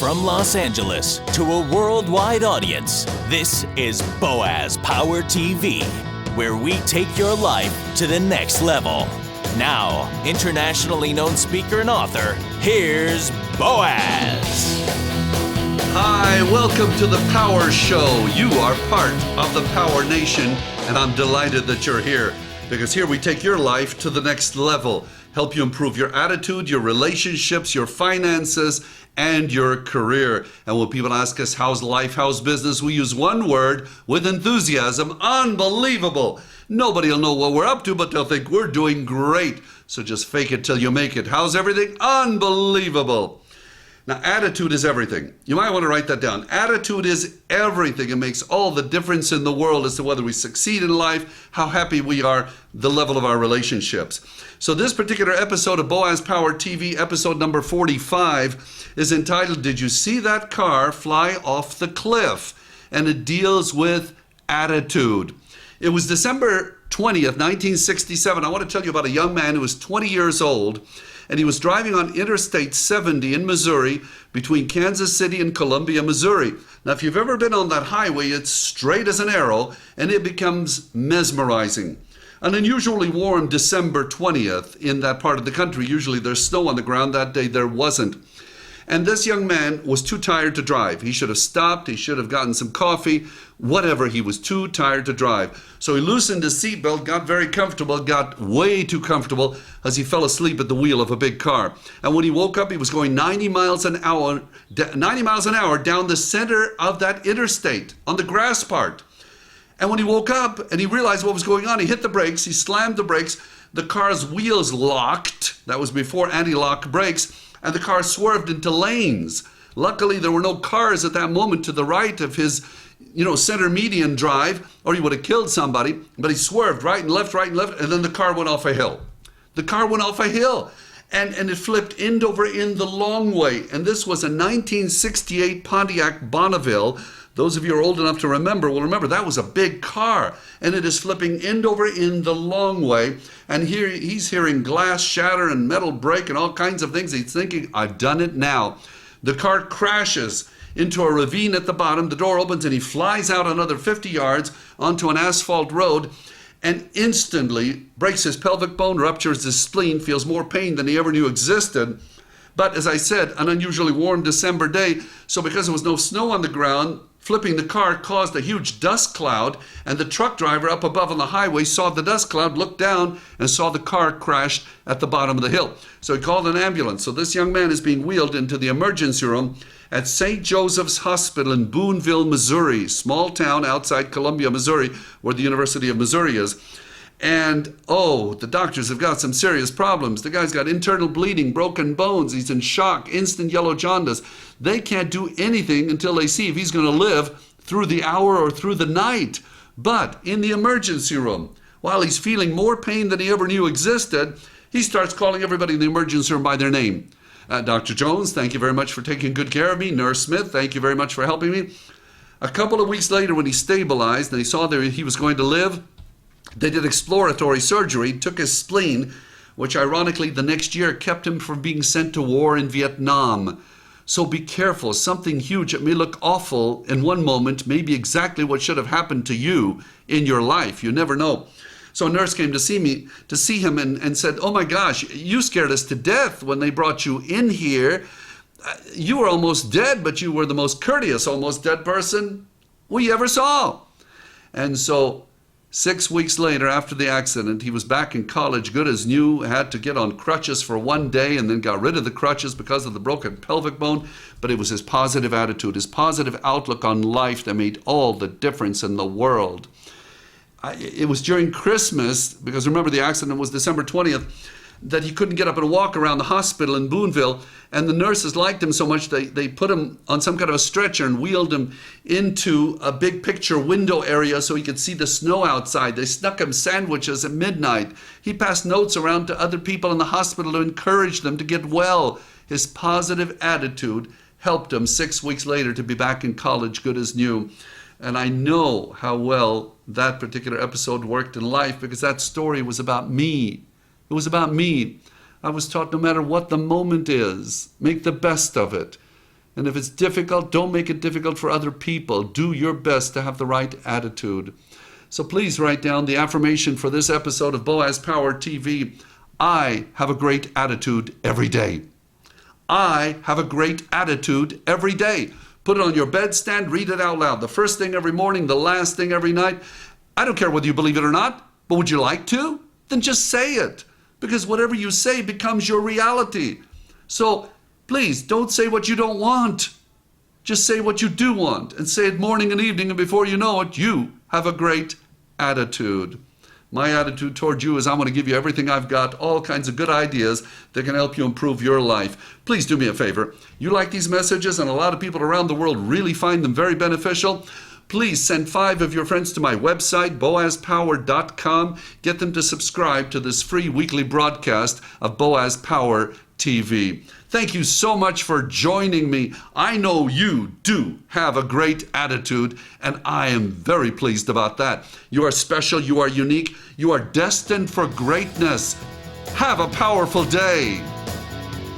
From Los Angeles to a worldwide audience, this is Boaz Power TV, where we take your life to the next level. Now, internationally known speaker and author, here's Boaz. Hi, welcome to the Power Show. You are part of the Power Nation, and I'm delighted that you're here, because here we take your life to the next level, help you improve your attitude, your relationships, your finances, and your career. And when people ask us, how's life, how's business, we use one word with enthusiasm: unbelievable. Nobody will know what we're up to, but they'll think we're doing great. So just fake it till you make it. How's everything? Unbelievable. Now, attitude is everything. You might want to write that down. Attitude is everything. It makes all the difference in the world as to whether we succeed in life, how happy we are, the level of our relationships. So this particular episode of Boaz Power TV, episode number 45, is entitled, Did You See That Car Fly Off the Cliff? And it deals with attitude. It was December 20th, 1967. I want to tell you about a young man who was 20 years old, and he was driving on Interstate 70 in Missouri between Kansas City and Columbia, Missouri. Now, if you've ever been on that highway, it's straight as an arrow, and it becomes mesmerizing. An unusually warm December 20th in that part of the country. Usually there's snow on the ground. That day there wasn't. And this young man was too tired to drive. He should have stopped. He should have gotten some coffee, whatever. He was too tired to drive. So he loosened his seatbelt, got very comfortable, got way too comfortable as he fell asleep at the wheel of a big car. And when he woke up, he was going 90 miles an hour down the center of that interstate on the grass part. And when he woke up and he realized what was going on, he hit the brakes, he slammed the brakes, the car's wheels locked. That was before anti-lock brakes. And the car swerved into lanes. Luckily, there were no cars at that moment to the right of his, center median drive, or he would have killed somebody. But he swerved right and left, and then the car went off a hill. The car went off a hill, and it flipped end over end the long way. And this was a 1968 Pontiac Bonneville. Those of you who are old enough to remember will remember that was a big car, and it is flipping end over end the long way. And here he's hearing glass shatter and metal break and all kinds of things. He's thinking, I've done it now. The car crashes into a ravine at the bottom. The door opens and he flies out another 50 yards onto an asphalt road and instantly breaks his pelvic bone, ruptures his spleen, feels more pain than he ever knew existed. But as I said, an unusually warm December day, so because there was no snow on the ground, flipping the car caused a huge dust cloud, and the truck driver up above on the highway saw the dust cloud, looked down, and saw the car crashed at the bottom of the hill. So he called an ambulance. So this young man is being wheeled into the emergency room at St. Joseph's Hospital in Boonville, Missouri, small town outside Columbia, Missouri, where the University of Missouri is. And, the doctors have got some serious problems. The guy's got internal bleeding, broken bones. He's in shock, instant yellow jaundice. They can't do anything until they see if he's going to live through the hour or through the night. But in the emergency room, while he's feeling more pain than he ever knew existed, he starts calling everybody in the emergency room by their name. Dr. Jones, thank you very much for taking good care of me. Nurse Smith, thank you very much for helping me. A couple of weeks later, when he stabilized and they saw that he was going to live, they did exploratory surgery, took his spleen, which ironically the next year kept him from being sent to war in Vietnam. So be careful. Something huge that may look awful in one moment may be exactly what should have happened to you in your life. You never know. So a nurse came to see him and said, oh my gosh, you scared us to death when they brought you in here. You were almost dead, but you were the most courteous, almost dead person we ever saw. And so 6 weeks later, after the accident, he was back in college, good as new, had to get on crutches for one day and then got rid of the crutches because of the broken pelvic bone. But it was his positive attitude, his positive outlook on life that made all the difference in the world. It was during Christmas, because remember the accident was December 20th, that he couldn't get up and walk around the hospital in Boonville. And the nurses liked him so much they put him on some kind of a stretcher and wheeled him into a big picture window area so he could see the snow outside. They snuck him sandwiches at midnight. He passed notes around to other people in the hospital to encourage them to get well. His positive attitude helped him 6 weeks later to be back in college, good as new. And I know how well that particular episode worked in life, because that story was about me. It was about me. I was taught no matter what the moment is, make the best of it. And if it's difficult, don't make it difficult for other people. Do your best to have the right attitude. So please write down the affirmation for this episode of Boaz Power TV. I have a great attitude every day. I have a great attitude every day. Put it on your bedstand, read it out loud. The first thing every morning, the last thing every night. I don't care whether you believe it or not, but would you like to? Then just say it. Because whatever you say becomes your reality. So please don't say what you don't want. Just say what you do want, and say it morning and evening, and before you know it, you have a great attitude. My attitude toward you is I want to give you everything I've got, all kinds of good ideas that can help you improve your life. Please do me a favor. You like these messages, and a lot of people around the world really find them very beneficial. Please send 5 of your friends to my website, boazpower.com. Get them to subscribe to this free weekly broadcast of Boaz Power TV. Thank you so much for joining me. I know you do have a great attitude, and I am very pleased about that. You are special, you are unique, you are destined for greatness. Have a powerful day.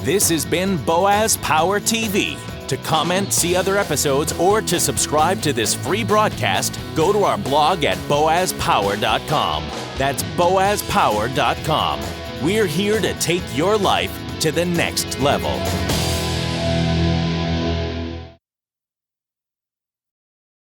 This has been Boaz Power TV. To comment, see other episodes, or to subscribe to this free broadcast, go to our blog at boazpower.com. That's boazpower.com. We're here to take your life to the next level.